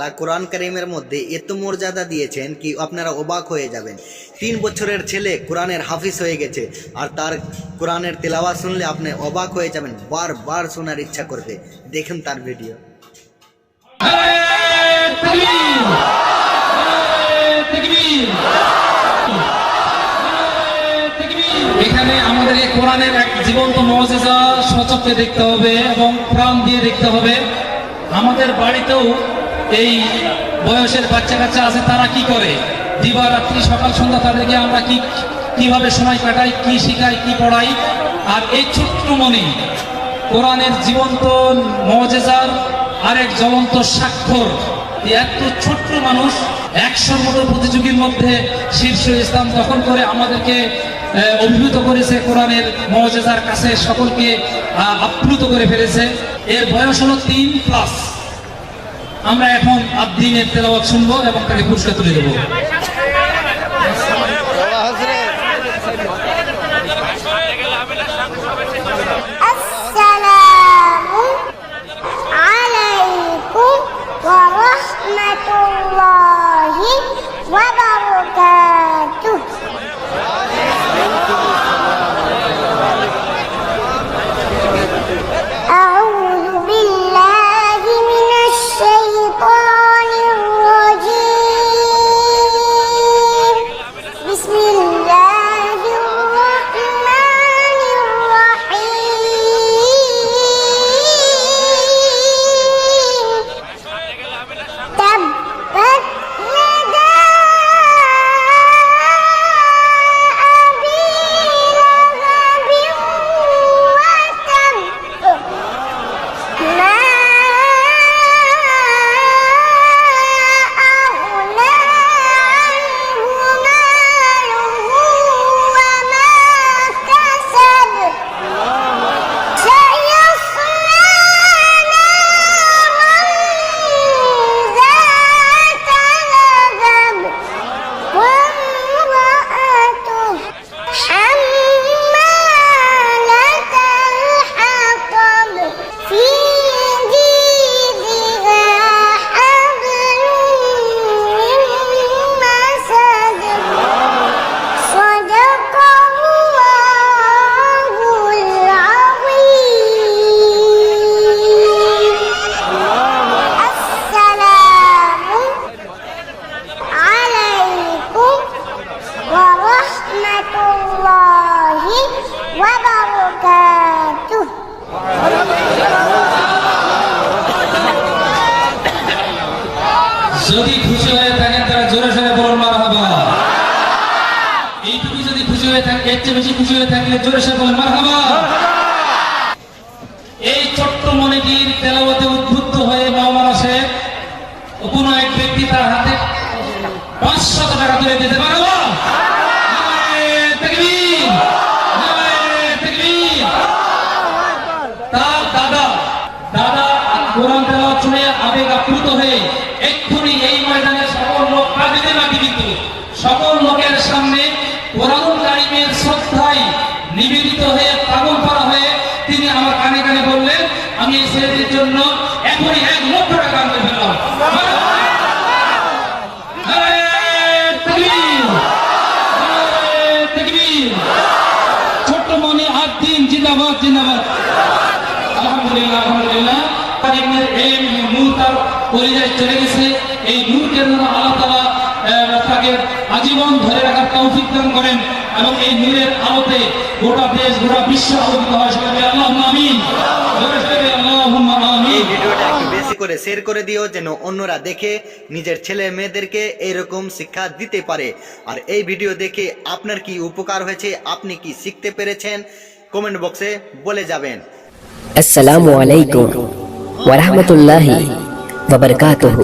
তাআলা কোরআন কারীমের মধ্যে এত মর্যাদা দিয়েছেন কি আপনারা অবাক হয়ে যাবেন। 3 বছরের ছেলে কোরআনের হাফিজ হয়ে গেছে, আর তার কোরআনের তেলাওয়াত শুনলে আপনি অবাক হয়ে যাবেন, বারবার শোনার ইচ্ছা করবে। দেখুন তার ভিডিও। এখানে আমাদের এই কোরআনের এক জীবন্ত মুজিজা সচক্ষে দেখতে হবে এবং প্রাণ দিয়ে দেখতে হবে। আমাদের বাড়িতেও এই বয়সের বাচ্চা কাচ্চা আছে, তারা কি করে দিবারাত্রি সকাল সন্ধ্যা তাদেরকে আমরা কিভাবে সময় কাটাই, কি শিখাই, কি পড়াই। আর এই ছোট্ট মনে কোরআনের জীবন্ত মুজিজার আরেক জ্বলন্ত স্বাক্ষর। এত ছোট্ট মানুষ 100 মতো প্রতিযোগীর মধ্যে শীর্ষ স্থান দখল করে আমাদেরকে অভিভূত করেছে, কোরআনের মুজিজার কাছে সকলকে আপ্লুত করে ফেলেছে। এর বয়স হলো 3+। আমরা এখন আদ্দিনের তেলাওয়াত শুনবো এবং তাকে পুরস্কার তুলে দেবো। আসসালামু আলাইকুম ওয়া রাহমাতুল্লাহি ওয়া বারাকাতুহু। أعوذ بالله من الشيطان الرجيم. بسم الله الرحمن الرحيم. تبت يدا أبي لهب وتب. ما أغنى عنه ماله وما كسب. سيصلى نارا ذات لهب وامرأته حمالة الحطب في جيدها حبل من مسد. صدق الله العظيم. السلام عليكم ورحمة الله وبركاته. যদি খুশি হয়ে থাকেন তারা জোরে সোরে বলুন মারহাবা। এইটুকু যদি খুশি হয়ে থাকে, এর চেয়ে বেশি খুশি হয়ে থাকলে জোরে সোরে বলুন মারহাবা। এই ছোট্ট মনেটির তেলাওয়াতে উদ্বুদ্ধ হয়ে মাওলানা শেখ কোনো এক ব্যক্তি তার হাতে 500 টাকা তুলে দিতে পারবো। তার দাদা কোরআন তেলাওয়াত শুনে আবেগ আপ্লুত হয়ে এক্ষুনি এই ময়দানে সকল লোক কাঁদিতে নাকি, কিন্তু সকল লোকের সামনে কোরআনুল কারীমের শ্রদ্ধায় নিবেদিত হয়ে পাগল করা হয়ে তিনি আমার কানে কানে বললেন, আমি এই ছেলেদের জন্য এখনই 1 লক্ষ টাকা আনতে ফেললাম। ছোট্ট মনে আদ্দিন জিন্দাবাদ জিন্দাবাদ। আলহামদুলিল্লাহ আলহামদুলিল্লাহ। এই নূর তার পরিচয় চলে গেছে। এই নূরকে আল্লাহ তাআলা তাকে আজীবন ধরে রাখার তৌফিক দান করেন এবং এই নূরের আলোতে গোটা দেশ গোটা বিশ্ব আলোকিত হয়। সবাই আল্লাহুম্মা আমিন। আল্লাহুম্মা আমিন। এই ভিডিওটা একটু বেশি করে শেয়ার করে দিও, যেন অন্যরা দেখে নিজের ছেলে মেয়েদেরকে এরকম শিক্ষা দিতে পারে। আর এই ভিডিও দেখে আপনার কি উপকার হয়েছে, আপনি কি শিখতে পেরেছেন, কমেন্ট বক্সে বলে যাবেন। আসসালামু আলাইকুম ওয়া রাহমাতুল্লাহি ওয়া বারাকাতুহু।